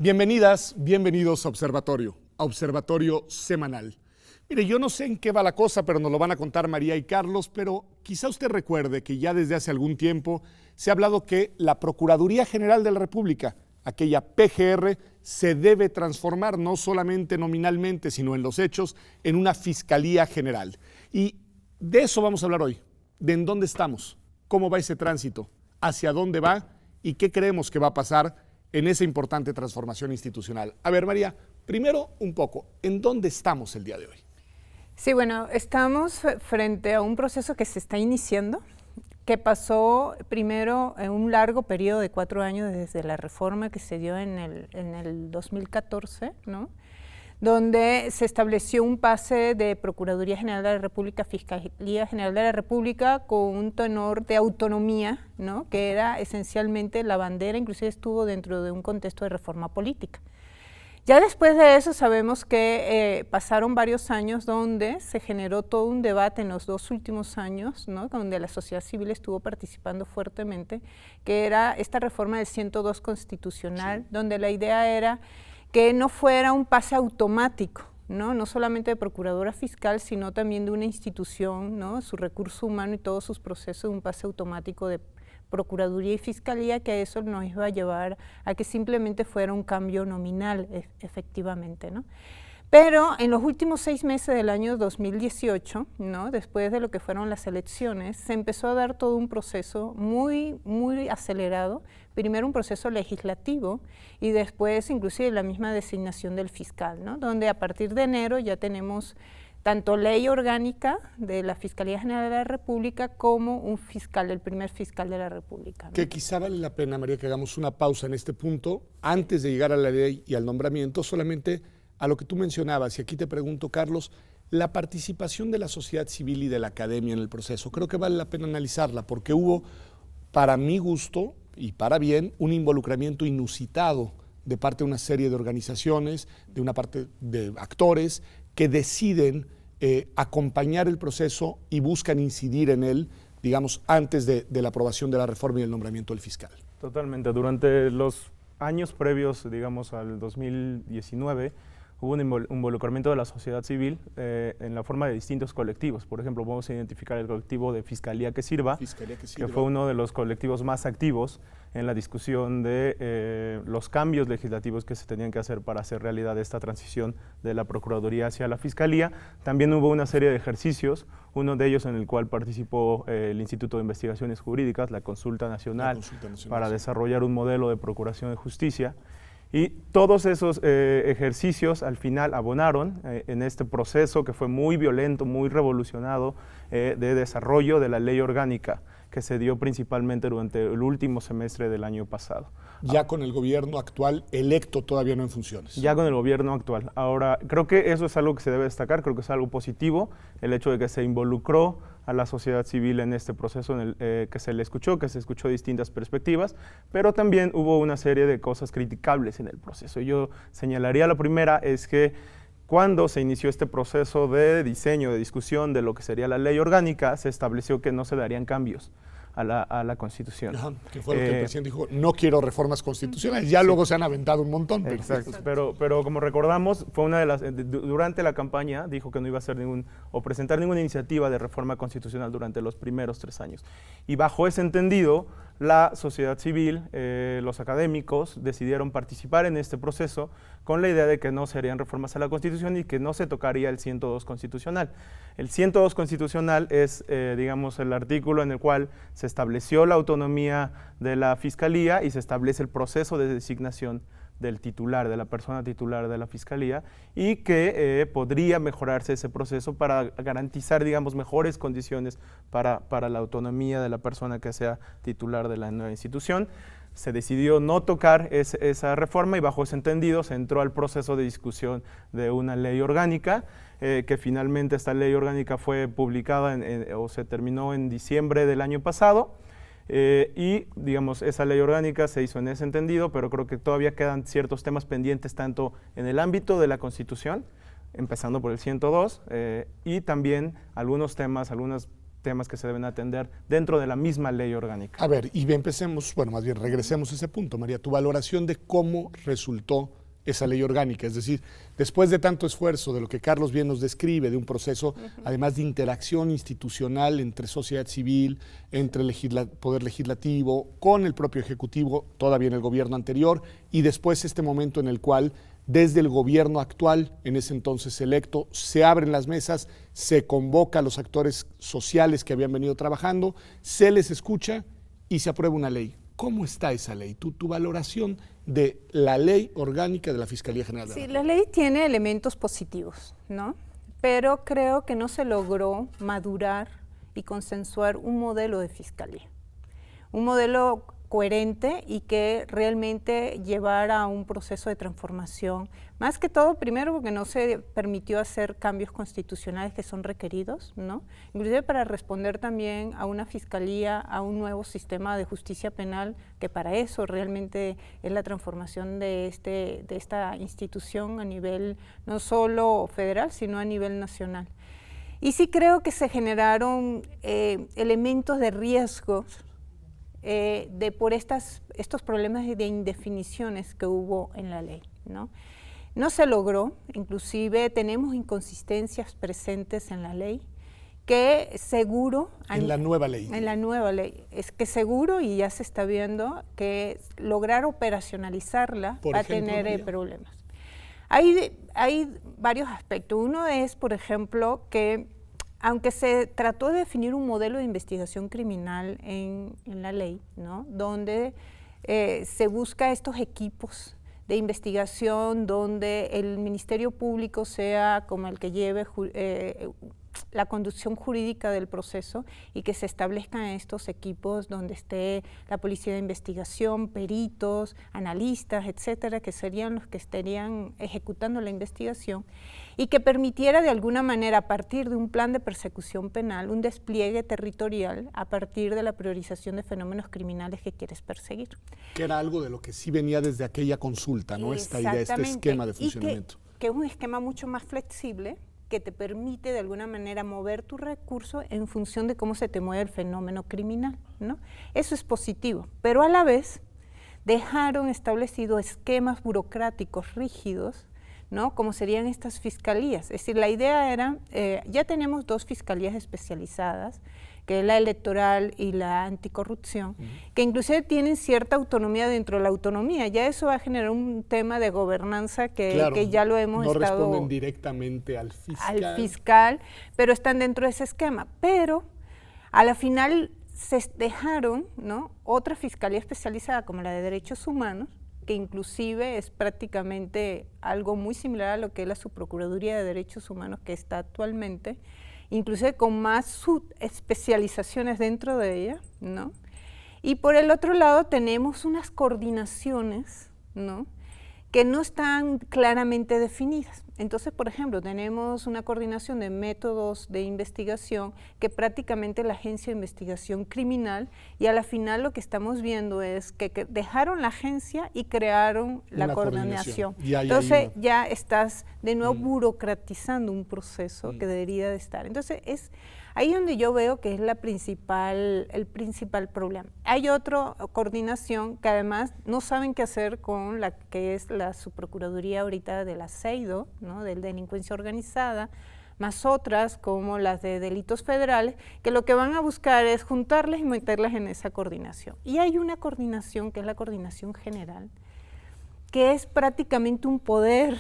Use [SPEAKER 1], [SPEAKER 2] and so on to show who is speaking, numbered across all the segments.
[SPEAKER 1] Bienvenidas, bienvenidos a Observatorio Semanal. Mire, yo no sé en qué va la cosa, pero nos lo van a contar María y Carlos, pero quizá usted recuerde que ya desde hace algún tiempo se ha hablado que la Procuraduría General de la República, aquella PGR, se debe transformar no solamente nominalmente, sino en los hechos, en una Fiscalía General. Y de eso vamos a hablar hoy, de en dónde estamos, cómo va ese tránsito, hacia dónde va y qué creemos que va a pasar en esa importante transformación institucional. A ver, María, primero un poco, ¿en dónde estamos el día de hoy?
[SPEAKER 2] Sí, bueno, estamos frente a un proceso que se está iniciando, que pasó primero en un largo periodo de 4 años desde la reforma que se dio en el 2014, ¿no? Donde se estableció un pase de Procuraduría General de la República, Fiscalía General de la República, con un tenor de autonomía, ¿no? Que era esencialmente la bandera, inclusive estuvo dentro de un contexto de reforma política. Ya después de eso sabemos que pasaron varios años donde se generó todo un debate en los 2 últimos años, ¿no? Donde la sociedad civil estuvo participando fuertemente, que era esta reforma del 102 constitucional, sí, donde la idea era que no fuera un pase automático, no solamente de procuradora fiscal, sino también de una institución, ¿no? Su recurso humano y todos sus procesos, un pase automático de Procuraduría y Fiscalía, que eso nos iba a llevar a que simplemente fuera un cambio nominal, efectivamente, ¿no? Pero en los últimos 6 meses del año 2018, ¿no? Después de lo que fueron las elecciones, se empezó a dar todo un proceso muy acelerado, primero un proceso legislativo y después inclusive la misma designación del fiscal, ¿no? Donde a partir de enero ya tenemos tanto ley orgánica de la Fiscalía General de la República como un fiscal, el primer fiscal de la República, ¿no?
[SPEAKER 1] Que quizá vale la pena, María, que hagamos una pausa en este punto, antes de llegar a la ley y al nombramiento, solamente a lo que tú mencionabas, y aquí te pregunto, Carlos, la participación de la sociedad civil y de la academia en el proceso, creo que vale la pena analizarla, porque hubo, para mi gusto y para bien, un involucramiento inusitado de parte de una serie de organizaciones, de una parte de actores que deciden acompañar el proceso y buscan incidir en él, digamos, antes de la aprobación de la reforma y el nombramiento del fiscal.
[SPEAKER 3] Totalmente. Durante los años previos, digamos, al 2019, hubo un involucramiento de la sociedad civil en la forma de distintos colectivos. Por ejemplo, vamos a identificar el colectivo de Fiscalía que Sirva, que fue uno de los colectivos más activos en la discusión de los cambios legislativos que se tenían que hacer para hacer realidad esta transición de la Procuraduría hacia la Fiscalía. También hubo una serie de ejercicios, uno de ellos en el cual participó el Instituto de Investigaciones Jurídicas, la Consulta Nacional, para desarrollar un modelo de procuración de justicia. Y todos esos ejercicios al final abonaron en este proceso que fue muy violento, muy revolucionado de desarrollo de la ley orgánica que se dio principalmente durante el último semestre del año pasado.
[SPEAKER 1] Ya con el gobierno actual electo, todavía no en funciones.
[SPEAKER 3] Ya con el gobierno actual. Ahora, creo que eso es algo que se debe destacar, creo que es algo positivo, el hecho de que se involucró a la sociedad civil en este proceso, en el que se escuchó distintas perspectivas, pero también hubo una serie de cosas criticables en el proceso. Yo señalaría la primera es que cuando se inició este proceso de diseño, de discusión de lo que sería la ley orgánica, se estableció que no se darían cambios a la Constitución.
[SPEAKER 1] Ajá, que fue lo que el presidente dijo, no quiero reformas constitucionales, ya sí. Luego se han aventado un montón. Pero
[SPEAKER 3] exacto, pero como recordamos, fue una de las, durante la campaña dijo que no iba a hacer presentar ninguna iniciativa de reforma constitucional durante los primeros 3 años. Y bajo ese entendido, la sociedad civil, los académicos decidieron participar en este proceso con la idea de que no se harían reformas a la Constitución y que no se tocaría el 102 constitucional. El 102 constitucional es, digamos, el artículo en el cual se estableció la autonomía de la Fiscalía y se establece el proceso de designación del titular, de la persona titular de la Fiscalía, y que podría mejorarse ese proceso para garantizar, digamos, mejores condiciones para la autonomía de la persona que sea titular de la nueva institución. Se decidió no tocar esa reforma y bajo ese entendido se entró al proceso de discusión de una ley orgánica, que finalmente esta ley orgánica fue publicada o se terminó en diciembre del año pasado. Y digamos, esa ley orgánica se hizo en ese entendido, pero creo que todavía quedan ciertos temas pendientes tanto en el ámbito de la Constitución, empezando por el 102, y también algunos temas, algunas temas que se deben atender dentro de la misma ley orgánica.
[SPEAKER 1] A ver, y empecemos, bueno, más bien regresemos a ese punto, María, tu valoración de cómo resultó esa ley orgánica, es decir, después de tanto esfuerzo, de lo que Carlos bien nos describe, de un proceso, además de interacción institucional entre sociedad civil, entre poder legislativo, con el propio ejecutivo, todavía en el gobierno anterior, y después este momento en el cual, desde el gobierno actual, en ese entonces electo, se abren las mesas, se convoca a los actores sociales que habían venido trabajando, se les escucha y se aprueba una ley. ¿Cómo está esa ley? Tu valoración de la ley orgánica de la Fiscalía General de la República.
[SPEAKER 2] Sí, la ley tiene elementos positivos, ¿no? Pero creo que no se logró madurar y consensuar un modelo de fiscalía. Un modelo coherente y que realmente llevara a un proceso de transformación. Más que todo, primero, porque no se permitió hacer cambios constitucionales que son requeridos, ¿no? Inclusive para responder también a una fiscalía, a un nuevo sistema de justicia penal, que para eso realmente es la transformación de esta institución a nivel no solo federal, sino a nivel nacional. Y sí creo que se generaron elementos de riesgos por estos problemas de indefiniciones que hubo en la ley, ¿no? No se logró, inclusive tenemos inconsistencias presentes en la ley, que seguro...
[SPEAKER 1] En la nueva ley.
[SPEAKER 2] En la nueva ley. Es que seguro, y ya se está viendo, que lograr operacionalizarla va a tener problemas. Hay varios aspectos. Uno es, por ejemplo, que aunque se trató de definir un modelo de investigación criminal en la ley, ¿no? Donde se busca estos equipos de investigación, donde el Ministerio Público sea como el que lleve la conducción jurídica del proceso y que se establezcan estos equipos donde esté la policía de investigación, peritos, analistas, etcétera, que serían los que estarían ejecutando la investigación y que permitiera de alguna manera, a partir de un plan de persecución penal, un despliegue territorial a partir de la priorización de fenómenos criminales que quieres perseguir.
[SPEAKER 1] Que era algo de lo que sí venía desde aquella consulta, ¿no? Esta idea, este esquema de funcionamiento.
[SPEAKER 2] Que es un esquema mucho más flexible, que te permite de alguna manera mover tu recurso en función de cómo se te mueve el fenómeno criminal, ¿no? Eso es positivo, pero a la vez dejaron establecidos esquemas burocráticos rígidos, ¿no? Como serían estas fiscalías. Es decir, la idea era, ya tenemos 2 fiscalías especializadas, que es la electoral y la anticorrupción, que inclusive tienen cierta autonomía dentro de la autonomía. Ya eso va a generar un tema de gobernanza que ya lo hemos estado...
[SPEAKER 1] No responden directamente al fiscal.
[SPEAKER 2] Al fiscal, pero están dentro de ese esquema. Pero a la final se dejaron, ¿no?, otra fiscalía especializada como la de Derechos Humanos, que inclusive es prácticamente algo muy similar a lo que es la Subprocuraduría de Derechos Humanos que está actualmente, inclusive con más subespecializaciones dentro de ella, ¿no? Y por el otro lado tenemos unas coordinaciones, ¿no?, que no están claramente definidas. Entonces, por ejemplo, tenemos una coordinación de métodos de investigación que prácticamente la Agencia de Investigación Criminal, y a la final lo que estamos viendo es que dejaron la agencia y crearon la coordinación. Entonces ya estás de nuevo burocratizando un proceso que debería de estar. Entonces es ahí donde yo veo que es el principal problema. Hay otra coordinación que además no saben qué hacer con la que es la Subprocuraduría ahorita de la CEIDO, ¿no?, de delincuencia organizada, más otras como las de delitos federales, que lo que van a buscar es juntarlas y meterlas en esa coordinación. Y hay una coordinación que es la coordinación general, que es prácticamente un poder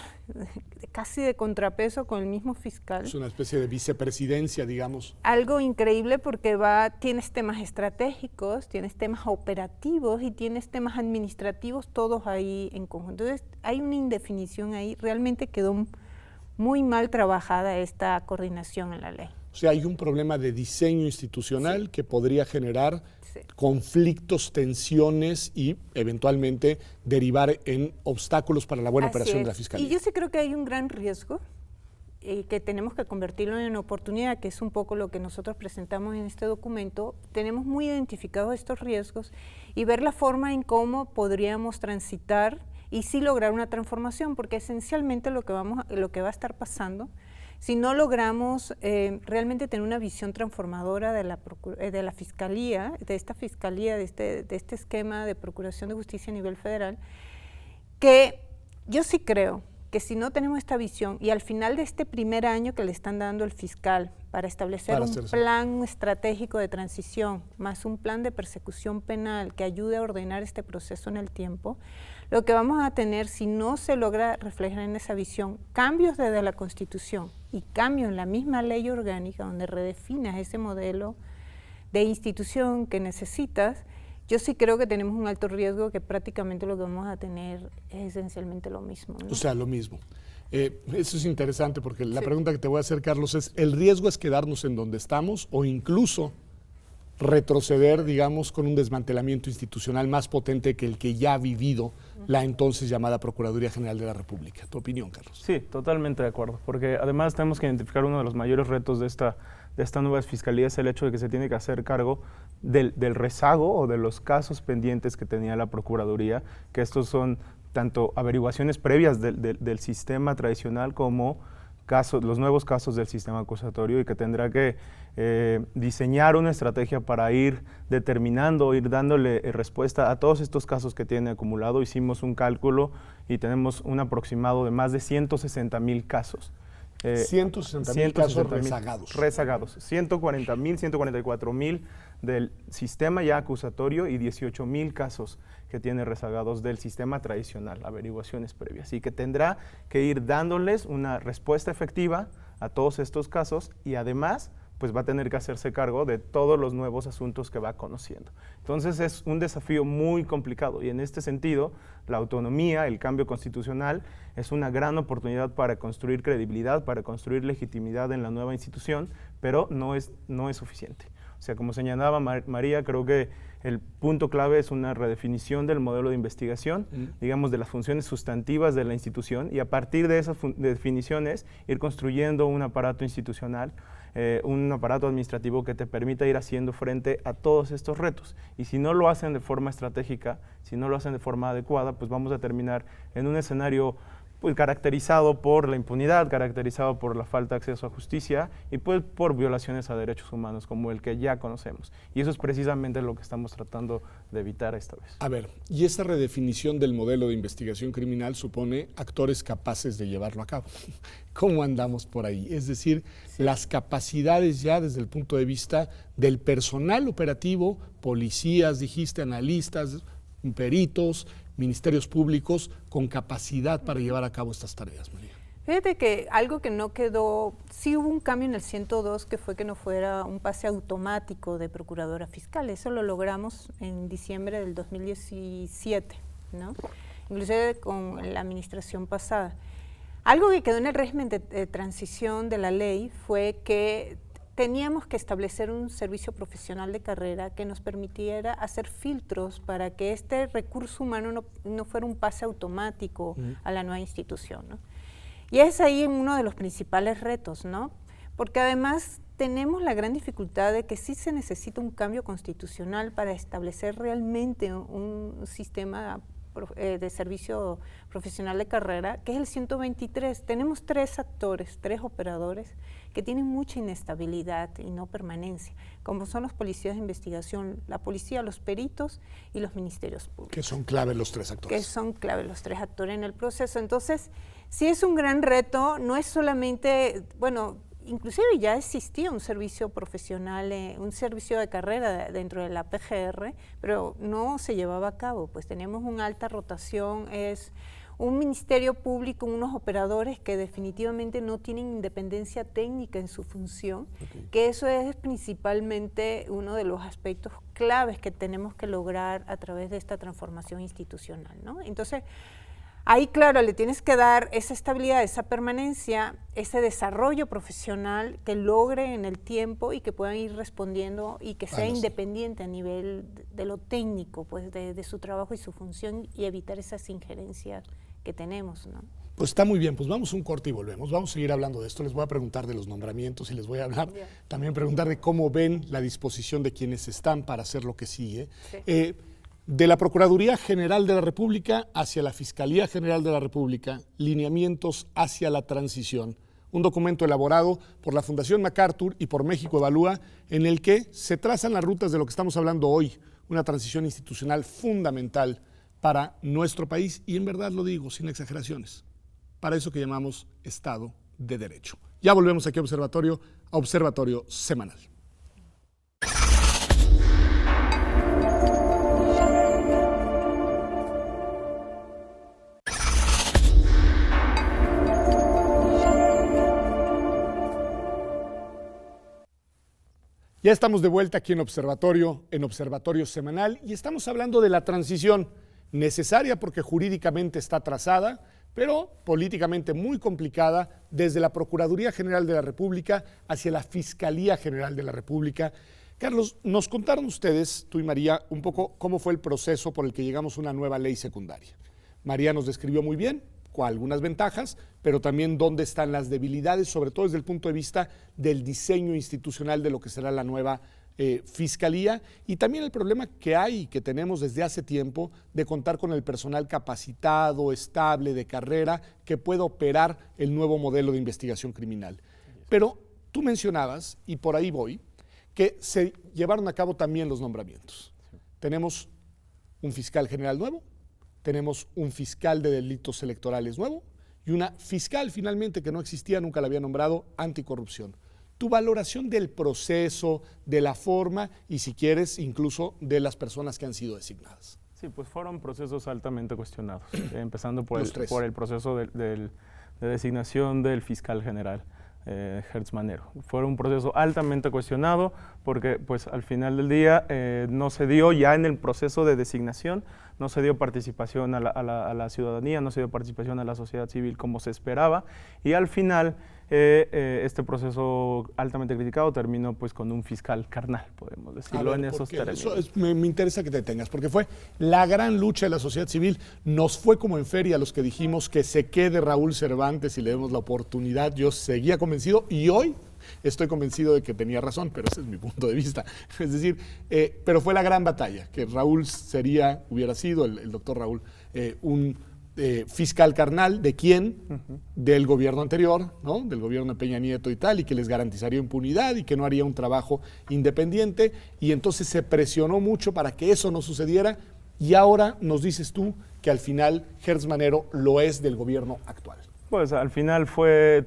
[SPEAKER 2] casi de contrapeso con el mismo fiscal.
[SPEAKER 1] Es una especie de vicepresidencia, digamos.
[SPEAKER 2] Algo increíble porque tienes temas estratégicos, tienes temas operativos y tienes temas administrativos, todos ahí en conjunto. Entonces hay una indefinición ahí, realmente quedó muy mal trabajada esta coordinación en la ley.
[SPEAKER 1] O sea, hay un problema de diseño institucional que podría generar conflictos, tensiones y eventualmente derivar en obstáculos para la buena operación de la Fiscalía.
[SPEAKER 2] Y yo sí creo que hay un gran riesgo que tenemos que convertirlo en una oportunidad, que es un poco lo que nosotros presentamos en este documento. Tenemos muy identificados estos riesgos y ver la forma en cómo podríamos transitar y sí lograr una transformación, porque esencialmente lo que va a estar pasando si no logramos realmente tener una visión transformadora de la Fiscalía, de esta Fiscalía, de este esquema de Procuración de Justicia a nivel federal, que yo sí creo que si no tenemos esta visión y al final de este primer año que le están dando el fiscal para establecer un plan estratégico de transición más un plan de persecución penal que ayude a ordenar este proceso en el tiempo, lo que vamos a tener, si no se logra reflejar en esa visión, cambios desde la Constitución y cambios en la misma ley orgánica donde redefinas ese modelo de institución que necesitas, yo sí creo que tenemos un alto riesgo que prácticamente lo que vamos a tener es esencialmente lo mismo, ¿no?
[SPEAKER 1] O sea, lo mismo. Eso es interesante porque la pregunta que te voy a hacer, Carlos, es, ¿el riesgo es quedarnos en donde estamos o incluso retroceder, digamos, con un desmantelamiento institucional más potente que el que ya ha vivido la entonces llamada Procuraduría General de la República? ¿Tu opinión, Carlos?
[SPEAKER 3] Sí, totalmente de acuerdo, porque además tenemos que identificar uno de los mayores retos de esta nueva fiscalía, es el hecho de que se tiene que hacer cargo del rezago o de los casos pendientes que tenía la Procuraduría, que estos son tanto averiguaciones previas del sistema tradicional como los nuevos casos del sistema acusatorio, y que tendrá que diseñar una estrategia para ir determinando, ir dándole respuesta a todos estos casos que tiene acumulado. Hicimos un cálculo y tenemos un aproximado de más de 160,000 casos.
[SPEAKER 1] 160,000 casos rezagados.
[SPEAKER 3] Rezagados. 140,000, 144,000 del sistema ya acusatorio y 18,000 casos que tiene rezagados del sistema tradicional, averiguaciones previas. Y que tendrá que ir dándoles una respuesta efectiva a todos estos casos y además pues va a tener que hacerse cargo de todos los nuevos asuntos que va conociendo. Entonces es un desafío muy complicado y en este sentido la autonomía, el cambio constitucional es una gran oportunidad para construir credibilidad, para construir legitimidad en la nueva institución, pero no es suficiente. O sea, como señalaba María, creo que el punto clave es una redefinición del modelo de investigación, digamos, de las funciones sustantivas de la institución, y a partir de esas definiciones ir construyendo un aparato institucional, un aparato administrativo que te permita ir haciendo frente a todos estos retos. Y si no lo hacen de forma estratégica, si no lo hacen de forma adecuada, pues vamos a terminar en un escenario pues caracterizado por la impunidad, caracterizado por la falta de acceso a justicia y pues por violaciones a derechos humanos como el que ya conocemos. Y eso es precisamente lo que estamos tratando de evitar esta vez.
[SPEAKER 1] A ver, y esa redefinición del modelo de investigación criminal supone actores capaces de llevarlo a cabo. ¿Cómo andamos por ahí? Es decir, las capacidades ya desde el punto de vista del personal operativo, policías, dijiste, analistas, peritos, ministerios públicos con capacidad para llevar a cabo estas tareas, María.
[SPEAKER 2] Fíjate que algo que no quedó, sí hubo un cambio en el 102 que fue que no fuera un pase automático de procuradora fiscal. Eso lo logramos en diciembre del 2017, ¿no? Inclusive con la administración pasada. Algo que quedó en el régimen de transición de la ley fue que teníamos que establecer un servicio profesional de carrera que nos permitiera hacer filtros para que este recurso humano no fuera un pase automático a la nueva institución, ¿no? Y es ahí uno de los principales retos, ¿no? Porque además tenemos la gran dificultad de que sí se necesita un cambio constitucional para establecer realmente un sistema de servicio profesional de carrera, que es el 123. Tenemos 3 actores, 3 operadores que tienen mucha inestabilidad y no permanencia, como son los policías de investigación, la policía, los peritos y los ministerios públicos.
[SPEAKER 1] Que son clave los 3 actores.
[SPEAKER 2] Que son clave los 3 actores en el proceso. Entonces, sí es un gran reto, no es solamente, bueno, inclusive ya existía un servicio profesional, un servicio de carrera dentro de la PGR, pero no se llevaba a cabo, pues tenemos una alta rotación, es un ministerio público, unos operadores que definitivamente no tienen independencia técnica en su función, que eso es principalmente uno de los aspectos claves que tenemos que lograr a través de esta transformación institucional, ¿no? Entonces, ahí, claro, le tienes que dar esa estabilidad, esa permanencia, ese desarrollo profesional que logre en el tiempo y que puedan ir respondiendo y que sea independiente a nivel de lo técnico, pues de su trabajo y su función, y evitar esas injerencias que tenemos, ¿no?
[SPEAKER 1] Pues está muy bien, pues vamos a un corte y volvemos. Vamos a seguir hablando de esto, les voy a preguntar de los nombramientos y les voy a hablar, también preguntar de cómo ven la disposición de quienes están para hacer lo que sigue. Sí. De la Procuraduría General de la República hacia la Fiscalía General de la República, lineamientos hacia la transición. un documento elaborado por la Fundación MacArthur y por México Evalúa, en el que se trazan las rutas de lo que estamos hablando hoy, una transición institucional fundamental para nuestro país, y en verdad lo digo sin exageraciones, para eso que llamamos Estado de Derecho. Ya volvemos aquí a Observatorio Semanal. Ya estamos de vuelta aquí en Observatorio Semanal, y estamos hablando de la transición necesaria porque jurídicamente está trazada, pero políticamente muy complicada, desde la Procuraduría General de la República hacia la Fiscalía General de la República. Carlos, nos contaron ustedes, tú y María, un poco cómo fue el proceso por el que llegamos a una nueva ley secundaria. María nos describió muy bien con algunas ventajas, pero también dónde están las debilidades, sobre todo desde el punto de vista del diseño institucional de lo que será la nueva Fiscalía, y también el problema que hay y que tenemos desde hace tiempo de contar con el personal capacitado, estable, de carrera, que pueda operar el nuevo modelo de investigación criminal. Pero tú mencionabas, y por ahí voy, que se llevaron a cabo también los nombramientos. Tenemos un fiscal general nuevo, tenemos un fiscal de delitos electorales nuevo y una fiscal finalmente que no existía, nunca la había nombrado, anticorrupción. Tu valoración del proceso, de la forma y, si quieres, incluso de las personas que han sido designadas.
[SPEAKER 3] Sí, pues fueron procesos altamente cuestionados, empezando por el proceso de designación del fiscal general. Hertz Manero. Fue un proceso altamente cuestionado porque pues al final del día no se dio ya en el proceso de designación, no se dio participación a la ciudadanía, no se dio participación a la sociedad civil como se esperaba, y al final este proceso altamente criticado terminó pues con un fiscal carnal, podemos decirlo en esos términos.
[SPEAKER 1] Me interesa que te detengas, porque fue la gran lucha de la sociedad civil. Nos fue como en feria los que dijimos que se quede Raúl Cervantes y le demos la oportunidad. Yo seguía convencido y hoy estoy convencido de que tenía razón, pero ese es mi punto de vista. Es decir, pero fue la gran batalla, que Raúl hubiera sido, el doctor Raúl, un fiscal carnal. ¿De quién? Del gobierno anterior, ¿no? Del gobierno de Peña Nieto y tal, y que les garantizaría impunidad y que no haría un trabajo independiente, y entonces se presionó mucho para que eso no sucediera, y ahora nos dices tú que al final Hertz Manero lo es del gobierno actual.
[SPEAKER 3] Pues al final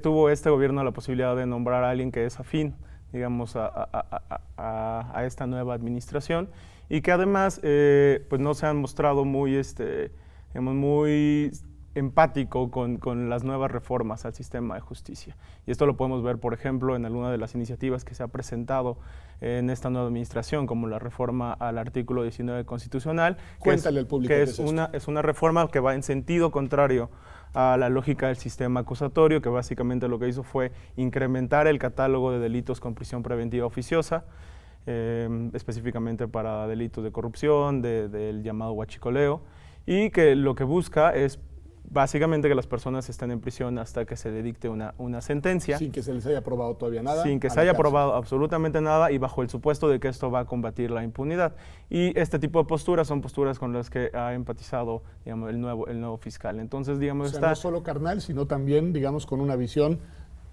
[SPEAKER 3] tuvo este gobierno la posibilidad de nombrar a alguien que es afín, digamos, a esta nueva administración, y que además pues no se han mostrado muy empático con las nuevas reformas al sistema de justicia. Y esto lo podemos ver, por ejemplo, en alguna de las iniciativas que se ha presentado en esta nueva administración, como la reforma al artículo 19 constitucional.
[SPEAKER 1] Cuéntale al público
[SPEAKER 3] que es una reforma que va en sentido contrario a la lógica del sistema acusatorio, que básicamente lo que hizo fue incrementar el catálogo de delitos con prisión preventiva oficiosa, específicamente para delitos de corrupción, del llamado huachicoleo, y que lo que busca es básicamente que las personas estén en prisión hasta que se le dicte una sentencia.
[SPEAKER 1] Sin que se les haya aprobado todavía nada.
[SPEAKER 3] Sin que se haya aprobado absolutamente nada, y bajo el supuesto de que esto va a combatir la impunidad. Y este tipo de posturas son posturas con las que ha empatizado, digamos, el nuevo fiscal. Entonces, digamos,
[SPEAKER 1] no solo carnal, sino también, digamos, con una visión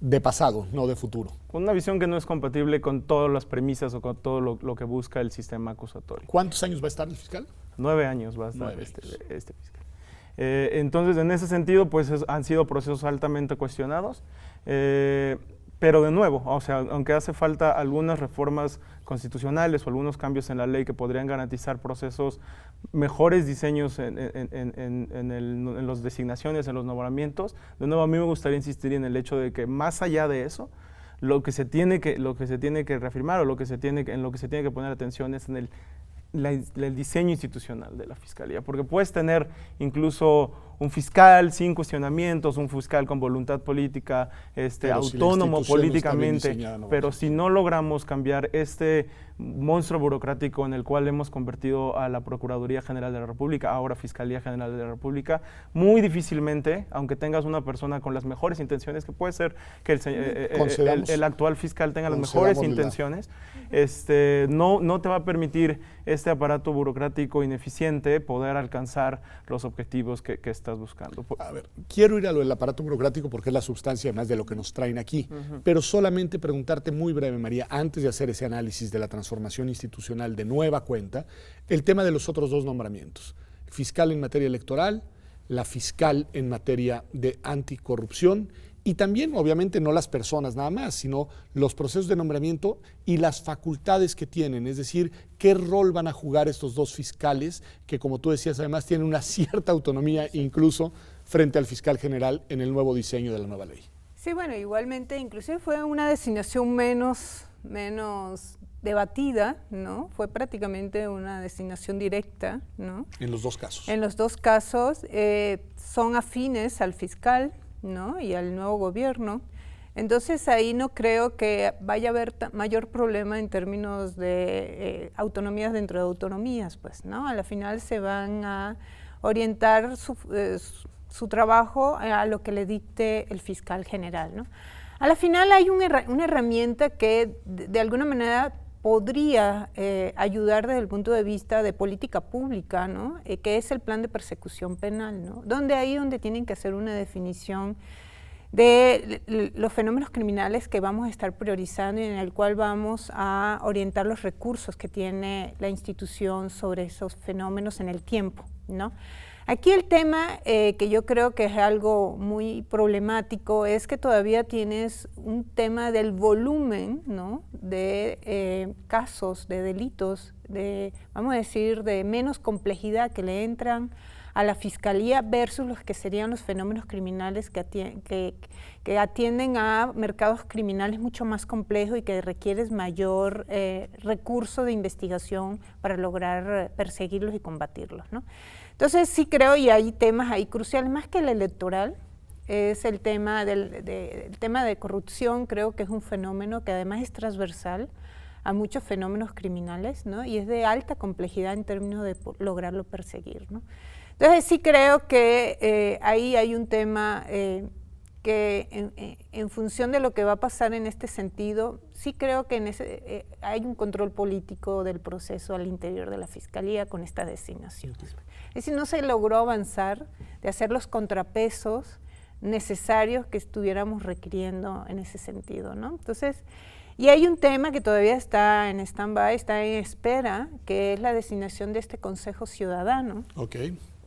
[SPEAKER 1] de pasado, no de futuro.
[SPEAKER 3] Con una visión que no es compatible con todas las premisas o con todo lo que busca el sistema acusatorio.
[SPEAKER 1] ¿Cuántos años va a estar el fiscal?
[SPEAKER 3] 9 años va a estar este fiscal. Entonces, en ese sentido, pues han sido procesos altamente cuestionados, pero de nuevo, o sea, aunque hace falta algunas reformas constitucionales o algunos cambios en la ley que podrían garantizar procesos, mejores diseños en las designaciones, en los nombramientos, de nuevo a mí me gustaría insistir en el hecho de que más allá de eso, lo que se tiene que reafirmar o en lo que se tiene que poner atención es en el diseño institucional de la Fiscalía, porque puedes tener incluso un fiscal sin cuestionamientos, un fiscal con voluntad política, autónomo políticamente, pero si no logramos cambiar este monstruo burocrático en el cual hemos convertido a la Procuraduría General de la República, ahora Fiscalía General de la República, muy difícilmente, aunque tengas una persona con las mejores intenciones, que puede ser que el actual fiscal tenga las mejores intenciones, no te va a permitir este aparato burocrático ineficiente poder alcanzar los objetivos que estás buscando.
[SPEAKER 1] A ver, quiero ir a lo del aparato burocrático porque es la sustancia además de lo que nos traen aquí, pero solamente preguntarte muy breve, María, antes de hacer ese análisis de la transformación institucional de nueva cuenta, el tema de los otros dos nombramientos, el fiscal en materia electoral, la fiscal en materia de anticorrupción y también, obviamente, no las personas nada más, sino los procesos de nombramiento y las facultades que tienen, es decir, qué rol van a jugar estos dos fiscales que, como tú decías, además tienen una cierta autonomía incluso frente al fiscal general en el nuevo diseño de la nueva ley.
[SPEAKER 2] Sí, bueno, igualmente, inclusive fue una designación menos debatida, ¿no? Fue prácticamente una designación directa, ¿no?
[SPEAKER 1] En los dos casos.
[SPEAKER 2] En los dos casos son afines al fiscal, ¿no? Y al nuevo gobierno. Entonces ahí no creo que vaya a haber mayor problema en términos de autonomías dentro de autonomías, pues, ¿no? A la final se van a orientar su trabajo a lo que le dicte el fiscal general, ¿no? A la final hay una herramienta que de alguna manera podría ayudar desde el punto de vista de política pública, ¿no? Que es el plan de persecución penal, ¿no? Donde tienen que hacer una definición de los fenómenos criminales que vamos a estar priorizando y en el cual vamos a orientar los recursos que tiene la institución sobre esos fenómenos en el tiempo, ¿no? Aquí el tema que yo creo que es algo muy problemático es que todavía tienes un tema del volumen, ¿no? De casos, de delitos, vamos a decir, de menos complejidad que le entran a la Fiscalía versus los que serían los fenómenos criminales que atienden a mercados criminales mucho más complejos y que requieres mayor recurso de investigación para lograr perseguirlos y combatirlos, ¿no? Entonces sí creo, y hay temas ahí cruciales, más que el electoral, es el tema el tema de corrupción. Creo que es un fenómeno que además es transversal a muchos fenómenos criminales, ¿no? Y es de alta complejidad en términos de lograrlo perseguir, ¿no? Entonces sí creo que ahí hay un tema que en función de lo que va a pasar en este sentido, sí creo que hay un control político del proceso al interior de la Fiscalía con estas designaciones. Es decir, no se logró avanzar de hacer los contrapesos necesarios que estuviéramos requiriendo en ese sentido, ¿no? Entonces, y hay un tema que todavía está en stand-by, está en espera, que es la designación de este Consejo Ciudadano.
[SPEAKER 1] Ok.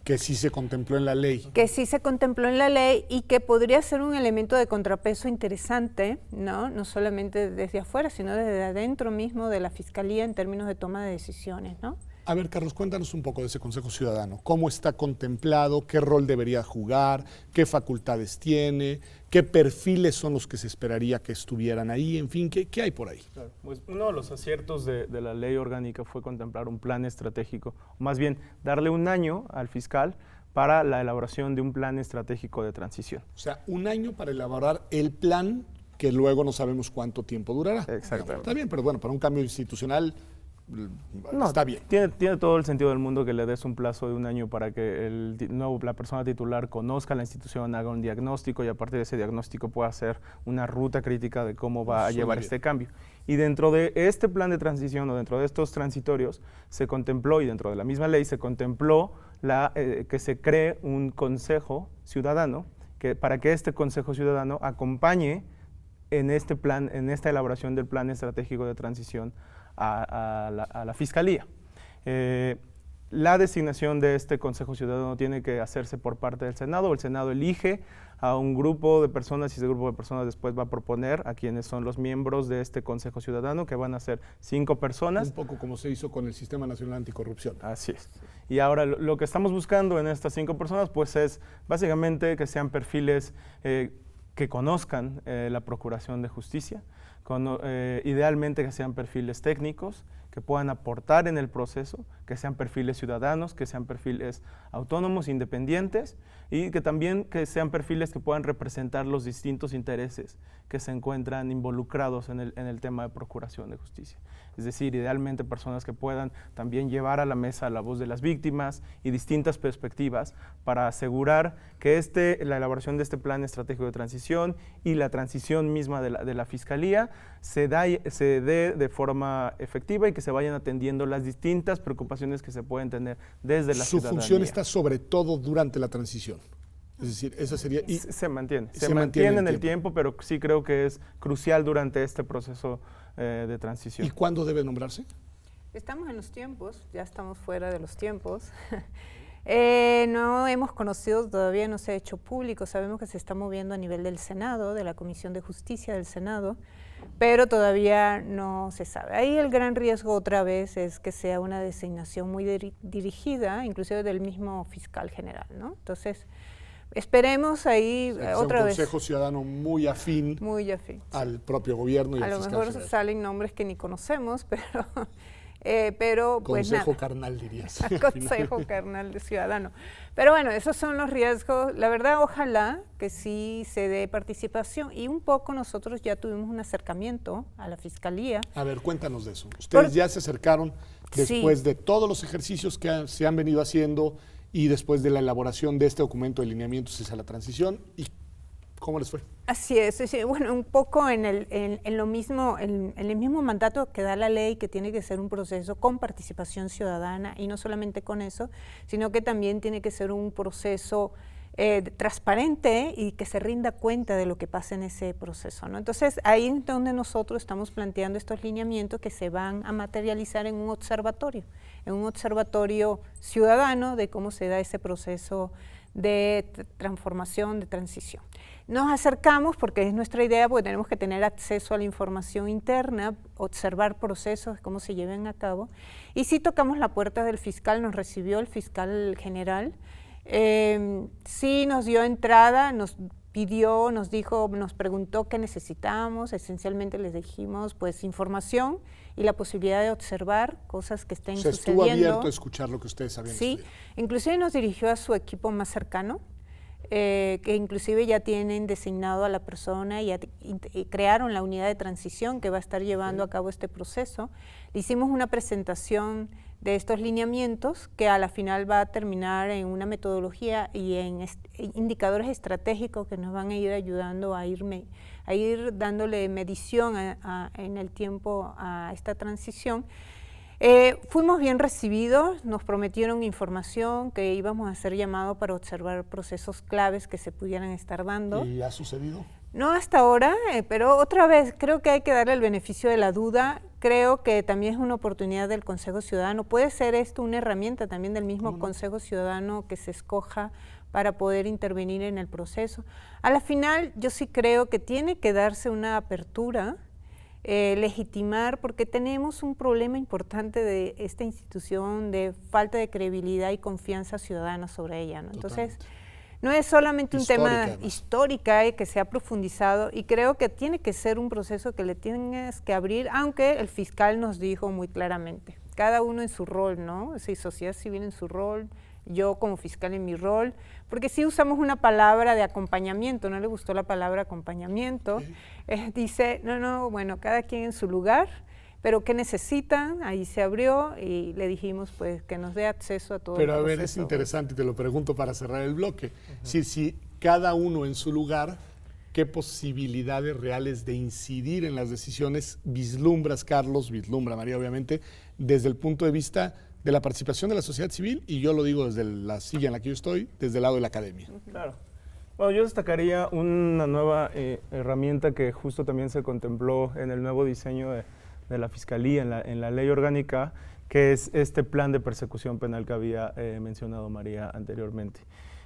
[SPEAKER 1] Que sí se contempló en la ley.
[SPEAKER 2] Que sí se contempló en la ley y que podría ser un elemento de contrapeso interesante, ¿no? No solamente desde afuera, sino desde adentro mismo de la Fiscalía en términos de toma de decisiones, ¿no?
[SPEAKER 1] A ver, Carlos, cuéntanos un poco de ese Consejo Ciudadano. ¿Cómo está contemplado? ¿Qué rol debería jugar? ¿Qué facultades tiene? ¿Qué perfiles son los que se esperaría que estuvieran ahí? En fin, ¿qué hay por ahí?
[SPEAKER 3] Claro, pues uno de los aciertos de la ley orgánica fue contemplar un plan estratégico, más bien darle un año al fiscal para la elaboración de un plan estratégico de transición.
[SPEAKER 1] O sea, un año para elaborar el plan que luego no sabemos cuánto tiempo durará.
[SPEAKER 3] Exactamente.
[SPEAKER 1] Está bien, pero bueno, para un cambio institucional está bien.
[SPEAKER 3] Tiene todo el sentido del mundo que le des un plazo de un año para que la persona titular conozca la institución, haga un diagnóstico y a partir de ese diagnóstico pueda hacer una ruta crítica de cómo va a llevar este cambio. Y dentro de este plan de transición o dentro de estos transitorios se contempló, y dentro de la misma ley se contempló que se cree un consejo ciudadano para que este consejo ciudadano acompañe en este plan, en esta elaboración del plan estratégico de transición a la Fiscalía. La designación de este Consejo Ciudadano tiene que hacerse por parte del Senado. El Senado elige a un grupo de personas y ese grupo de personas después va a proponer a quienes son los miembros de este Consejo Ciudadano, que van a ser 5 personas.
[SPEAKER 1] Un poco como se hizo con el Sistema Nacional Anticorrupción.
[SPEAKER 3] Así es. Y ahora lo que estamos buscando en estas 5 personas pues es básicamente que sean perfiles que conozcan la Procuración de Justicia, idealmente que sean perfiles técnicos, que puedan aportar en el proceso, que sean perfiles ciudadanos, que sean perfiles autónomos, independientes, y que también que sean perfiles que puedan representar los distintos intereses que se encuentran involucrados en el tema de procuración de justicia. Es decir, idealmente personas que puedan también llevar a la mesa la voz de las víctimas y distintas perspectivas para asegurar que la elaboración de este plan estratégico de transición y la transición misma de la Fiscalía se dé de forma efectiva y que se vayan atendiendo las distintas preocupaciones que se pueden tener desde la ciudadanía.
[SPEAKER 1] Su función está sobre todo durante la transición. Es decir, esa sería... Y
[SPEAKER 3] se mantiene en el tiempo, pero sí creo que es crucial durante este proceso de transición.
[SPEAKER 1] ¿Y cuándo debe nombrarse?
[SPEAKER 2] Estamos en los tiempos, ya estamos fuera de los tiempos. No hemos conocido, todavía no se ha hecho público, sabemos que se está moviendo a nivel del Senado, de la Comisión de Justicia del Senado, pero todavía no se sabe. Ahí el gran riesgo otra vez es que sea una designación muy dirigida, inclusive del mismo fiscal general, ¿no? Entonces, esperemos ahí otra vez.
[SPEAKER 1] Un Consejo Ciudadano muy afín al propio gobierno y al fiscal general.
[SPEAKER 2] A lo mejor salen nombres que ni conocemos, pero pues
[SPEAKER 1] Consejo carnal, dirías.
[SPEAKER 2] Consejo carnal de ciudadano. Pero bueno, esos son los riesgos. La verdad, ojalá que sí se dé participación. Y un poco nosotros ya tuvimos un acercamiento a la Fiscalía.
[SPEAKER 1] A ver, cuéntanos de eso. Ustedes ya se acercaron después de todos los ejercicios que se han venido haciendo y después de la elaboración de este documento de lineamientos hacia la transición. ¿Y cómo les fue?
[SPEAKER 2] Así es, bueno, un poco en el mismo mandato que da la ley, que tiene que ser un proceso con participación ciudadana, y no solamente con eso, sino que también tiene que ser un proceso transparente y que se rinda cuenta de lo que pasa en ese proceso, ¿no? Entonces, ahí es donde nosotros estamos planteando estos lineamientos que se van a materializar en un observatorio ciudadano de cómo se da ese proceso de transformación, de transición. Nos acercamos porque es nuestra idea, porque tenemos que tener acceso a la información interna, observar procesos, cómo se lleven a cabo. Y sí tocamos la puerta del fiscal, nos recibió el fiscal general, sí nos dio entrada, nos pidió, nos dijo, nos preguntó qué necesitábamos, esencialmente les dijimos pues información y la posibilidad de observar cosas que estén sucediendo.
[SPEAKER 1] Estuvo abierto a escuchar lo que ustedes habían estudiado.
[SPEAKER 2] Inclusive nos dirigió a su equipo más cercano, que inclusive ya tienen designado a la persona y crearon la unidad de transición que va a estar llevando a cabo este proceso. Le hicimos una presentación de estos lineamientos que a la final va a terminar en una metodología y en indicadores estratégicos que nos van a ir ayudando a ir dándole medición en el tiempo a esta transición. Fuimos bien recibidos, nos prometieron información, que íbamos a ser llamados para observar procesos claves que se pudieran estar dando.
[SPEAKER 1] ¿Y ha sucedido?
[SPEAKER 2] No hasta ahora, pero otra vez creo que hay que darle el beneficio de la duda. Creo que también es una oportunidad del Consejo Ciudadano. Puede ser esto una herramienta también del mismo Consejo Ciudadano que se escoja para poder intervenir en el proceso. A la final yo sí creo que tiene que darse una apertura, legitimar, porque tenemos un problema importante de esta institución de falta de credibilidad y confianza ciudadana sobre ella, ¿no? Entonces, no es solamente un tema histórico que se ha profundizado, y creo que tiene que ser un proceso que le tienes que abrir, aunque el fiscal nos dijo muy claramente, cada uno en su rol, ¿no? Sí, sociedad civil en su rol, yo como fiscal en mi rol, porque sí usamos una palabra de acompañamiento, no le gustó la palabra acompañamiento, dice, bueno, cada quien en su lugar, pero ¿qué necesitan? Ahí se abrió y le dijimos pues que nos dé acceso a todo el proceso.
[SPEAKER 1] Pero a ver, es interesante, te lo pregunto para cerrar el bloque, si cada uno en su lugar, ¿qué posibilidades reales de incidir en las decisiones vislumbras, Carlos, vislumbra María obviamente, desde el punto de vista de la participación de la sociedad civil, y yo lo digo desde la silla en la que yo estoy, desde el lado de la academia?
[SPEAKER 3] Claro. Bueno, yo destacaría una nueva herramienta que justo también se contempló en el nuevo diseño de la Fiscalía, en la ley orgánica, que es este plan de persecución penal que había mencionado María anteriormente.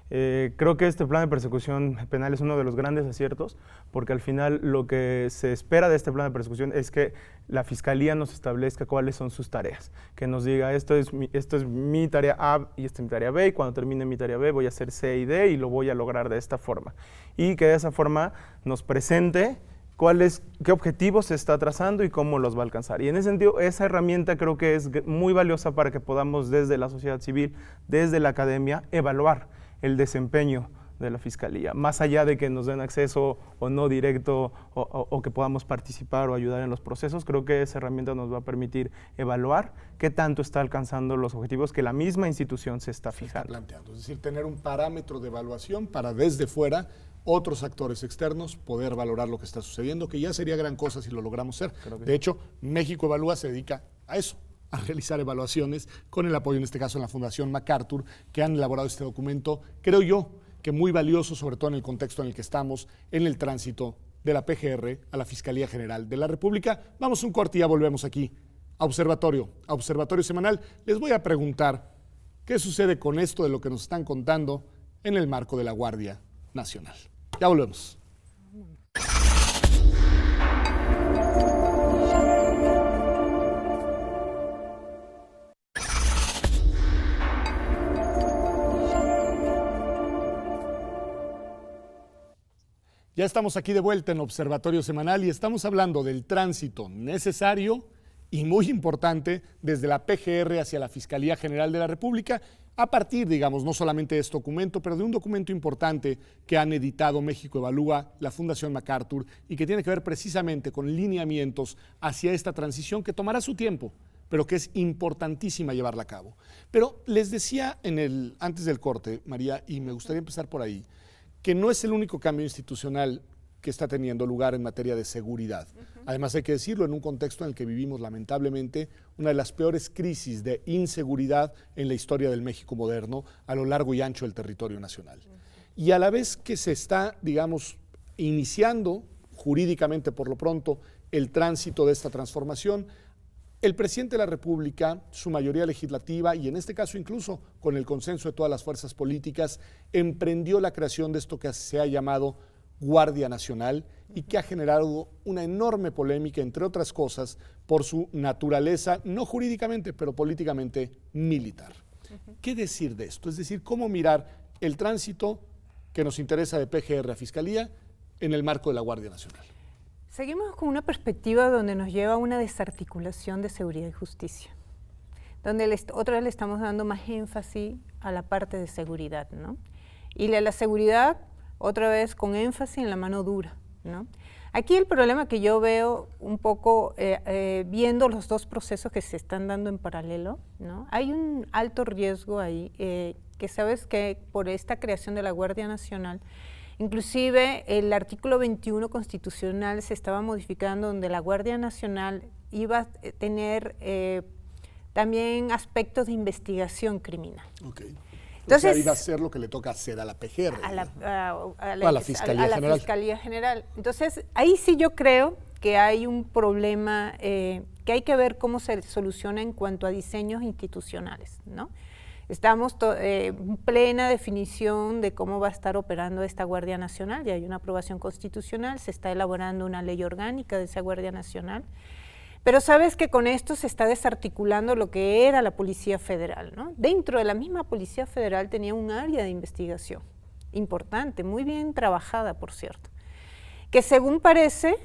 [SPEAKER 3] Creo que este plan de persecución penal es uno de los grandes aciertos, porque al final lo que se espera de este plan de persecución es que la Fiscalía nos establezca cuáles son sus tareas, que nos diga esto es mi tarea A y esta es mi tarea B, y cuando termine mi tarea B voy a hacer C y D y lo voy a lograr de esta forma. Y que de esa forma nos presente qué objetivos se está trazando y cómo los va a alcanzar. Y en ese sentido, esa herramienta creo que es muy valiosa para que podamos desde la sociedad civil, desde la academia, evaluar el desempeño de la Fiscalía, más allá de que nos den acceso o no directo o que podamos participar o ayudar en los procesos. Creo que esa herramienta nos va a permitir evaluar qué tanto está alcanzando los objetivos que la misma institución se está fijando.
[SPEAKER 1] Planteando. Es decir, tener un parámetro de evaluación para desde fuera otros actores externos poder valorar lo que está sucediendo, que ya sería gran cosa si lo logramos hacer. De hecho, México Evalúa se dedica a eso, a realizar evaluaciones con el apoyo, en este caso, en la Fundación MacArthur, que han elaborado este documento, creo yo, que muy valioso, sobre todo en el contexto en el que estamos, en el tránsito de la PGR a la Fiscalía General de la República. Vamos a un corte y ya volvemos aquí a Observatorio Semanal. Les voy a preguntar qué sucede con esto de lo que nos están contando en el marco de la Guardia Nacional. Ya volvemos. Ya estamos aquí de vuelta en Observatorio Semanal y estamos hablando del tránsito necesario y muy importante desde la PGR hacia la Fiscalía General de la República, a partir, digamos, no solamente de este documento, pero de un documento importante que han editado México Evalúa, la Fundación MacArthur, y que tiene que ver precisamente con lineamientos hacia esta transición que tomará su tiempo, pero que es importantísima llevarla a cabo. Pero les decía antes del corte, María, y me gustaría empezar por ahí, que no es el único cambio institucional que está teniendo lugar en materia de seguridad. Además, hay que decirlo, en un contexto en el que vivimos lamentablemente una de las peores crisis de inseguridad en la historia del México moderno a lo largo y ancho del territorio nacional. Y a la vez que se está, digamos, iniciando jurídicamente por lo pronto el tránsito de esta transformación, el presidente de la República, su mayoría legislativa y en este caso incluso con el consenso de todas las fuerzas políticas, emprendió la creación de esto que se ha llamado Guardia Nacional y que ha generado una enorme polémica, entre otras cosas, por su naturaleza, no jurídicamente, pero políticamente militar. ¿Qué decir de esto? Es decir, cómo mirar el tránsito que nos interesa de PGR a Fiscalía en el marco de la Guardia Nacional.
[SPEAKER 2] Seguimos con una perspectiva donde nos lleva a una desarticulación de seguridad y justicia, donde otra vez le estamos dando más énfasis a la parte de seguridad, ¿no? Y la seguridad, otra vez con énfasis en la mano dura, ¿no? Aquí el problema que yo veo un poco viendo los dos procesos que se están dando en paralelo, ¿no? Hay un alto riesgo ahí, que sabes que por esta creación de la Guardia Nacional, inclusive el artículo 21 constitucional se estaba modificando donde la Guardia Nacional iba a tener también aspectos de investigación criminal.
[SPEAKER 1] Okay.
[SPEAKER 2] Entonces,
[SPEAKER 1] iba a hacer lo que le toca hacer a la PGR.
[SPEAKER 2] A
[SPEAKER 1] la Fiscalía General.
[SPEAKER 2] La Fiscalía General. Entonces, ahí sí yo creo que hay un problema que hay que ver cómo se soluciona en cuanto a diseños institucionales, ¿no? Estamos en plena definición de cómo va a estar operando esta Guardia Nacional, ya hay una aprobación constitucional, se está elaborando una ley orgánica de esa Guardia Nacional, pero sabes que con esto se está desarticulando lo que era la Policía Federal, ¿no? Dentro de la misma Policía Federal tenía un área de investigación importante, muy bien trabajada, por cierto, que según parece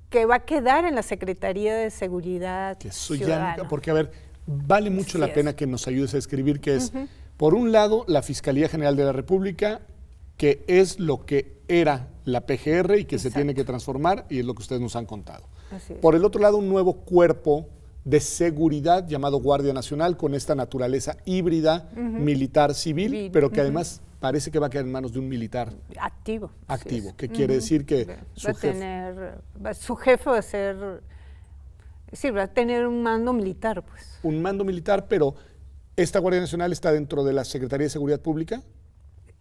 [SPEAKER 2] que va a quedar en la Secretaría de Seguridad Ciudadana.
[SPEAKER 1] Porque, a ver, vale mucho la pena que nos ayudes a escribir que es, por un lado, la Fiscalía General de la República, que es lo que era la PGR y que se tiene que transformar, y es lo que ustedes nos han contado. Por el otro lado, un nuevo cuerpo de seguridad llamado Guardia Nacional, con esta naturaleza híbrida, militar-civil, pero que además parece que va a quedar en manos de un militar
[SPEAKER 2] activo.
[SPEAKER 1] ¿Qué quiere decir? Que
[SPEAKER 2] su jefe va a ser... Sí, va a tener un mando militar, pues.
[SPEAKER 1] Un mando militar, pero ¿esta Guardia Nacional está dentro de la Secretaría de Seguridad Pública?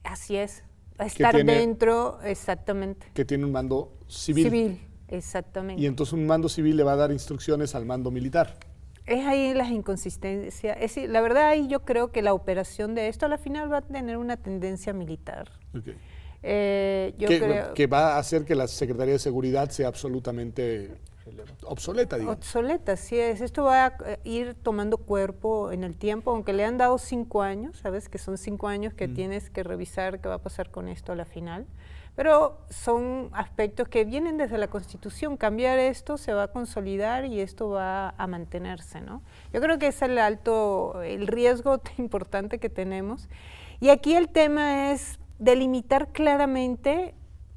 [SPEAKER 2] Así es, va a estar dentro, exactamente.
[SPEAKER 1] Que tiene un mando civil.
[SPEAKER 2] Civil, exactamente.
[SPEAKER 1] Y entonces un mando civil le va a dar instrucciones al mando militar.
[SPEAKER 2] Es ahí las inconsistencias. Es decir, la verdad, ahí yo creo que la operación de esto a la final va a tener una tendencia militar.
[SPEAKER 1] Okay.
[SPEAKER 2] Creo
[SPEAKER 1] que va a hacer que la Secretaría de Seguridad sea absolutamente obsoleta, digamos.
[SPEAKER 2] Obsoleta, sí es. Esto va a ir tomando cuerpo en el tiempo, aunque le han dado 5 años, ¿sabes? Que son 5 años que tienes que revisar qué va a pasar con esto a la final. Pero son aspectos que vienen desde la Constitución. Cambiar esto se va a consolidar y esto va a mantenerse, ¿no? Yo creo que es el riesgo importante que tenemos. Y aquí el tema es delimitar claramente,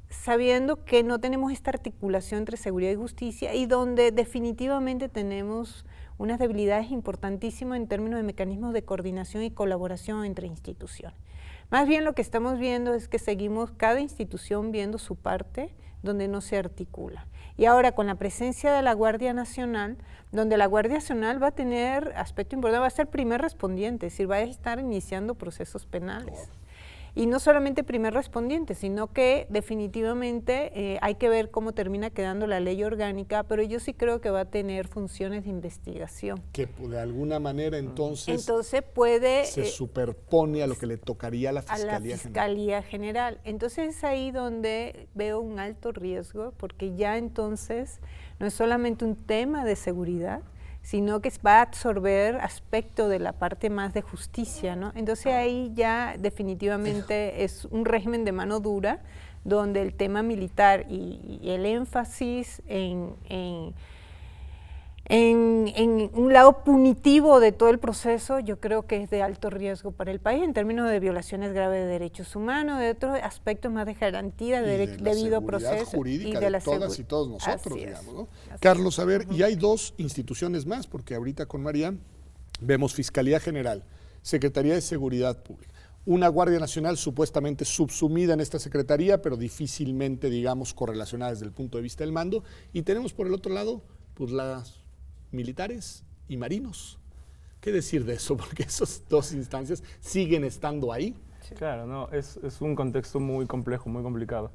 [SPEAKER 2] sabiendo que no tenemos esta articulación entre seguridad y justicia y donde definitivamente tenemos unas debilidades importantísimas en términos de mecanismos de coordinación y colaboración entre instituciones. Más bien lo que estamos viendo es que seguimos cada institución viendo su parte donde no se articula. Y ahora con la presencia de la Guardia Nacional, donde la Guardia Nacional va a tener aspecto importante, va a ser primer respondiente, es decir, va a estar iniciando procesos penales. Y no solamente primer respondiente, sino que definitivamente hay que ver cómo termina quedando la ley orgánica, pero yo sí creo que va a tener funciones de investigación.
[SPEAKER 1] Que de alguna manera entonces
[SPEAKER 2] puede,
[SPEAKER 1] se superpone a lo que le tocaría a la
[SPEAKER 2] Fiscalía General. Entonces es ahí donde veo un alto riesgo, porque ya entonces no es solamente un tema de seguridad, sino que va a absorber aspecto de la parte más de justicia, ¿no? Entonces ahí ya definitivamente es un régimen de mano dura, donde el tema militar y el énfasis en un lado punitivo de todo el proceso, yo creo que es de alto riesgo para el país en términos de violaciones graves de derechos humanos, de otros aspectos más de garantía de debido proceso
[SPEAKER 1] jurídica y de todas y todos nosotros, digamos, ¿no? Carlos, a ver, y hay dos instituciones más, porque ahorita con María vemos Fiscalía General, Secretaría de Seguridad Pública, una Guardia Nacional supuestamente subsumida en esta secretaría, pero difícilmente, digamos, correlacionada desde el punto de vista del mando, y tenemos por el otro lado, pues las militares y marinos. ¿Qué decir de eso? Porque esas dos instancias siguen estando ahí.
[SPEAKER 3] Claro, no, es un contexto muy complejo, muy complicado.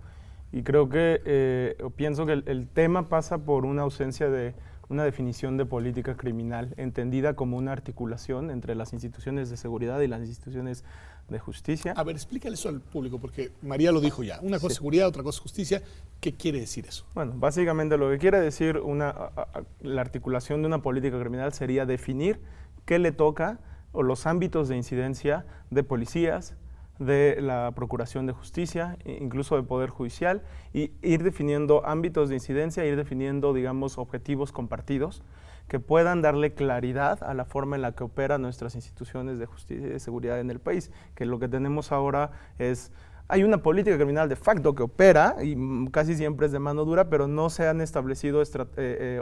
[SPEAKER 3] Y creo que, pienso que el tema pasa por una ausencia de una definición de política criminal, entendida como una articulación entre las instituciones de seguridad y las instituciones de justicia.
[SPEAKER 1] A ver, explícale eso al público, porque María lo dijo ya. Una cosa es seguridad, otra cosa es justicia. ¿Qué quiere decir eso?
[SPEAKER 3] Bueno, básicamente lo que quiere decir la articulación de una política criminal sería definir qué le toca o los ámbitos de incidencia de policías, de la Procuración de Justicia, incluso del Poder Judicial, y ir definiendo ámbitos de incidencia, ir definiendo, digamos, objetivos compartidos que puedan darle claridad a la forma en la que operan nuestras instituciones de justicia y de seguridad en el país, que lo que tenemos ahora es... Hay una política criminal de facto que opera y casi siempre es de mano dura, pero no se han establecido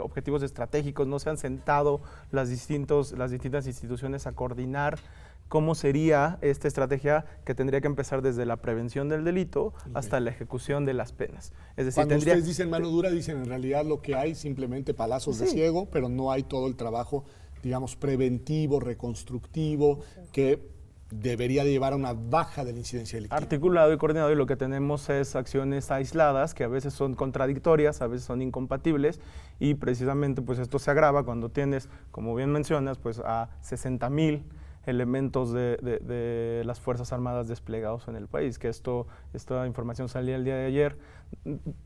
[SPEAKER 3] objetivos estratégicos, no se han sentado las distintas instituciones a coordinar cómo sería esta estrategia que tendría que empezar desde la prevención del delito hasta la ejecución de las penas. Es decir,
[SPEAKER 1] cuando ustedes dicen mano dura, dicen en realidad lo que hay simplemente palazos de ciego, pero no hay todo el trabajo, digamos, preventivo, reconstructivo, que debería llevar a una baja de la incidencia delictiva.
[SPEAKER 3] Articulado y coordinado, y lo que tenemos es acciones aisladas que a veces son contradictorias, a veces son incompatibles, y precisamente pues esto se agrava cuando tienes, como bien mencionas, pues a 60,000 elementos de las Fuerzas Armadas desplegados en el país, que esta información salía el día de ayer.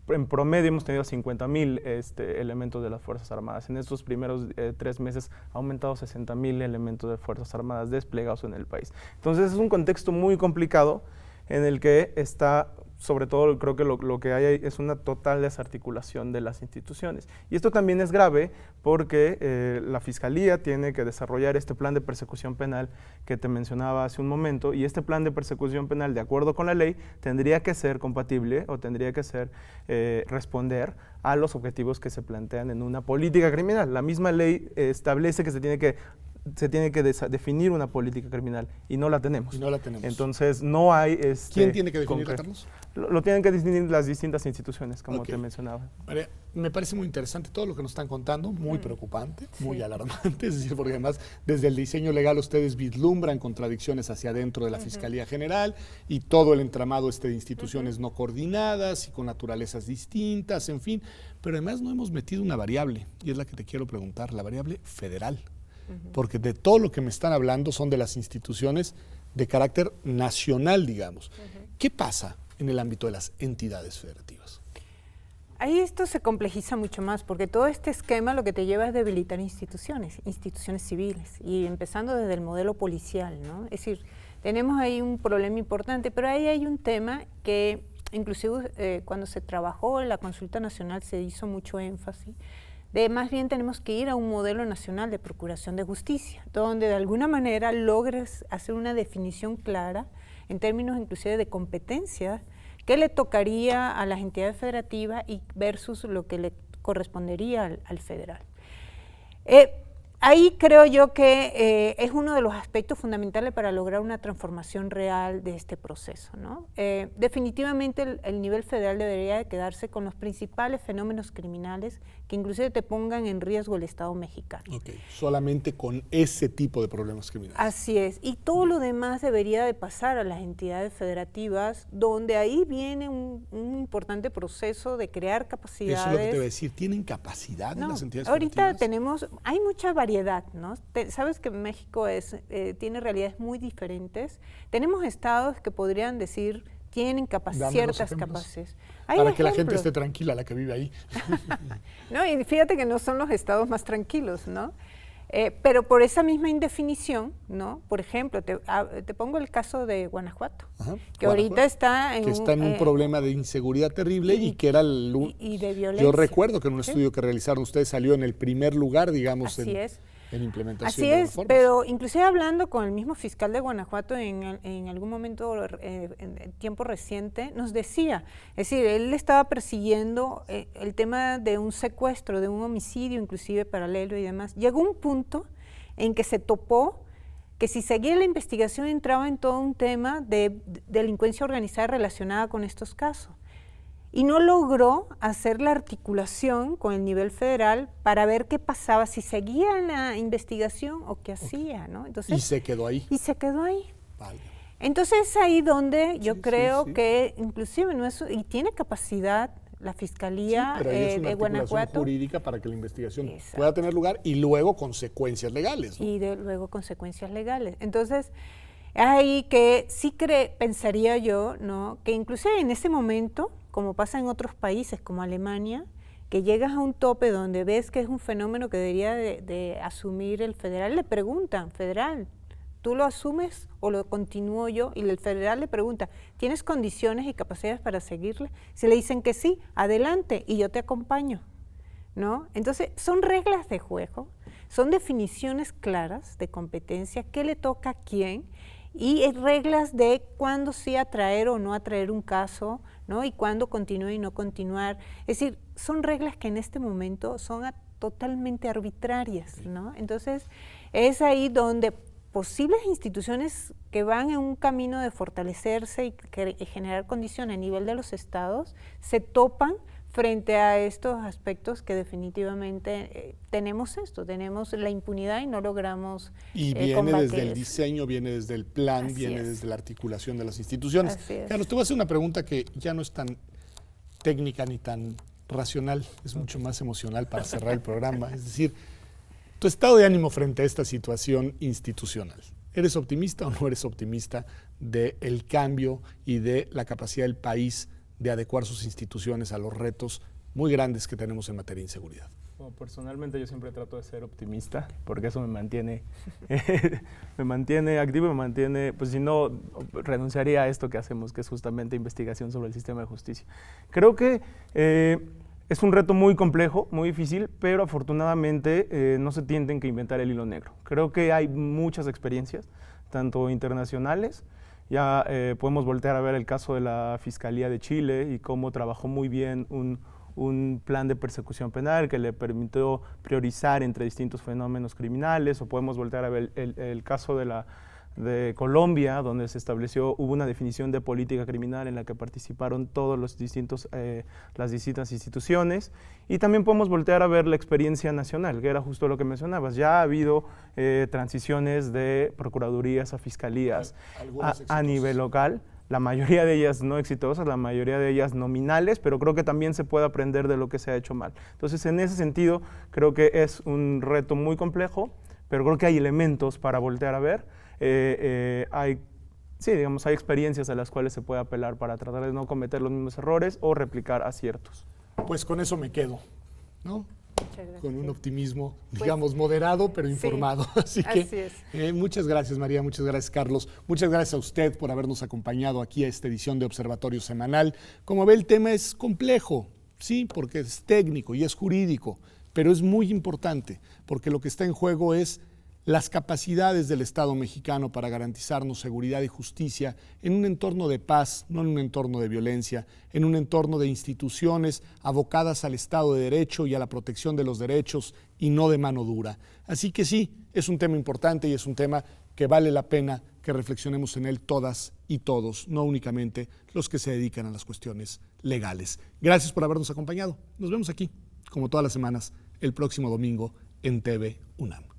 [SPEAKER 3] En promedio hemos tenido 50,000 elementos de las Fuerzas Armadas. En estos primeros 3 meses ha aumentado 60,000 elementos de Fuerzas Armadas desplegados en el país. Entonces es un contexto muy complicado en el que está, sobre todo creo que lo que hay es una total desarticulación de las instituciones. Y esto también es grave porque la Fiscalía tiene que desarrollar este plan de persecución penal que te mencionaba hace un momento, y este plan de persecución penal, de acuerdo con la ley, tendría que ser compatible o tendría que ser responder a los objetivos que se plantean en una política criminal. La misma ley establece que se tiene que definir una política criminal y no la tenemos. Entonces no hay...
[SPEAKER 1] ¿Quién tiene que definirla, Carlos?
[SPEAKER 3] Lo tienen que definir las distintas instituciones, como te mencionaba.
[SPEAKER 1] María, me parece muy interesante todo lo que nos están contando, muy preocupante, muy alarmante, es decir, porque además desde el diseño legal ustedes vislumbran contradicciones hacia adentro de la Fiscalía General y todo el entramado de instituciones no coordinadas y con naturalezas distintas, en fin, pero además no hemos metido una variable, y es la que te quiero preguntar, la variable federal. Porque de todo lo que me están hablando son de las instituciones de carácter nacional, digamos. ¿Qué pasa en el ámbito de las entidades federativas?
[SPEAKER 2] Ahí esto se complejiza mucho más, porque todo este esquema lo que te lleva es debilitar instituciones civiles, y empezando desde el modelo policial, ¿no? Es decir, tenemos ahí un problema importante, pero ahí hay un tema que inclusive cuando se trabajó en la consulta nacional se hizo mucho énfasis de más bien tenemos que ir a un modelo nacional de procuración de justicia, donde de alguna manera logres hacer una definición clara en términos inclusive de competencias que le tocaría a las entidades federativas y versus lo que le correspondería al federal. Ahí creo yo que es uno de los aspectos fundamentales para lograr una transformación real de este proceso, ¿no? Definitivamente el nivel federal debería de quedarse con los principales fenómenos criminales que inclusive te pongan en riesgo el Estado mexicano.
[SPEAKER 1] Okay. Solamente con ese tipo de problemas criminales.
[SPEAKER 2] Así es, y todo lo demás debería de pasar a las entidades federativas, donde ahí viene un importante proceso de crear capacidades.
[SPEAKER 1] Eso es lo que te voy a decir, ¿tienen capacidad en las entidades
[SPEAKER 2] ahorita
[SPEAKER 1] federativas?
[SPEAKER 2] Hay mucha variedad, ¿no? Sabes que México tiene realidades muy diferentes. Tenemos estados que podrían decir tienen ciertas capacidades.
[SPEAKER 1] Para que la gente esté tranquila, la que vive ahí.
[SPEAKER 2] No, y fíjate que no son los estados más tranquilos, ¿no? Pero por esa misma indefinición, ¿no? Por ejemplo, te pongo el caso de Guanajuato, que ahorita está
[SPEAKER 1] en un problema de inseguridad terrible y que era
[SPEAKER 2] y de violencia.
[SPEAKER 1] Yo recuerdo que en un estudio que realizaron ustedes salió en el primer lugar, digamos, en implementación.
[SPEAKER 2] Así
[SPEAKER 1] de
[SPEAKER 2] es,
[SPEAKER 1] reformas.
[SPEAKER 2] pero inclusive hablando con el mismo fiscal de Guanajuato en algún momento, en tiempo reciente, nos decía, es decir, él estaba persiguiendo el tema de un secuestro, de un homicidio inclusive paralelo y demás. Llegó un punto en que se topó que si seguía la investigación entraba en todo un tema de delincuencia organizada relacionada con estos casos. Y no logró hacer la articulación con el nivel federal para ver qué pasaba, si seguía la investigación o qué hacía, ¿no? Entonces,
[SPEAKER 1] y se quedó ahí.
[SPEAKER 2] Y se quedó ahí.
[SPEAKER 1] Vale.
[SPEAKER 2] Entonces es ahí donde yo creo que inclusive y tiene capacidad la Fiscalía
[SPEAKER 1] pero hay una
[SPEAKER 2] de Guanajuato
[SPEAKER 1] jurídica para que la investigación pueda tener lugar y luego consecuencias legales, ¿no?
[SPEAKER 2] Y luego consecuencias legales. Entonces, ahí que sí pensaría yo, ¿no? Que inclusive en ese momento, como pasa en otros países como Alemania, que llegas a un tope donde ves que es un fenómeno que debería de asumir el federal, le preguntan, federal, ¿tú lo asumes o lo continúo yo? Y el federal le pregunta, ¿tienes condiciones y capacidades para seguirle? Si le dicen que sí, adelante y yo te acompaño, ¿no? Entonces, son reglas de juego, son definiciones claras de competencia, qué le toca a quién, y reglas de cuándo sí atraer o no atraer un caso, ¿no? Y cuándo continuar y no continuar. Es decir, son reglas que en este momento son totalmente arbitrarias, ¿no? Entonces, es ahí donde posibles instituciones que van en un camino de fortalecerse y generar condiciones a nivel de los estados se topan frente a estos aspectos que definitivamente tenemos la impunidad y no logramos
[SPEAKER 1] y viene desde el diseño, viene desde el plan, viene desde la articulación de las instituciones. Carlos, te voy a hacer una pregunta que ya no es tan técnica ni tan racional, es mucho más emocional para cerrar el programa. Es decir, tu estado de ánimo frente a esta situación institucional. ¿Eres optimista o no eres optimista del cambio y de la capacidad del país de adecuar sus instituciones a los retos muy grandes que tenemos en materia de inseguridad?
[SPEAKER 3] Bueno, personalmente yo siempre trato de ser optimista, porque eso me mantiene activo y me mantiene, pues si no, renunciaría a esto que hacemos, que es justamente investigación sobre el sistema de justicia. Creo que es un reto muy complejo, muy difícil, pero afortunadamente no se tienen que inventar el hilo negro. Creo que hay muchas experiencias, tanto internacionales. Ya podemos voltear a ver el caso de la Fiscalía de Chile y cómo trabajó muy bien un plan de persecución penal que le permitió priorizar entre distintos fenómenos criminales, o podemos voltear a ver el caso de Colombia, donde hubo una definición de política criminal en la que participaron todos las distintas instituciones, y también podemos voltear a ver la experiencia nacional, que era justo lo que mencionabas. Ya ha habido transiciones de procuradurías a fiscalías a nivel local, la mayoría de ellas no exitosas, la mayoría de ellas nominales, pero creo que también se puede aprender de lo que se ha hecho mal. Entonces, en ese sentido, creo que es un reto muy complejo, pero creo que hay elementos para voltear a ver. Hay experiencias a las cuales se puede apelar para tratar de no cometer los mismos errores o replicar aciertos.
[SPEAKER 1] Pues con eso me quedo, ¿no?
[SPEAKER 2] Muchas gracias.
[SPEAKER 1] con un optimismo,
[SPEAKER 2] Pues,
[SPEAKER 1] digamos, moderado, pero informado. Así que
[SPEAKER 2] así es.
[SPEAKER 1] muchas gracias, María, muchas gracias, Carlos. Muchas gracias a usted por habernos acompañado aquí a esta edición de Observatorio Semanal. Como ve, el tema es complejo, sí, porque es técnico y es jurídico, pero es muy importante, porque lo que está en juego es las capacidades del Estado mexicano para garantizarnos seguridad y justicia en un entorno de paz, no en un entorno de violencia, en un entorno de instituciones abocadas al Estado de Derecho y a la protección de los derechos y no de mano dura. Así que sí, es un tema importante y es un tema que vale la pena que reflexionemos en él todas y todos, no únicamente los que se dedican a las cuestiones legales. Gracias por habernos acompañado. Nos vemos aquí, como todas las semanas, el próximo domingo en TV UNAM.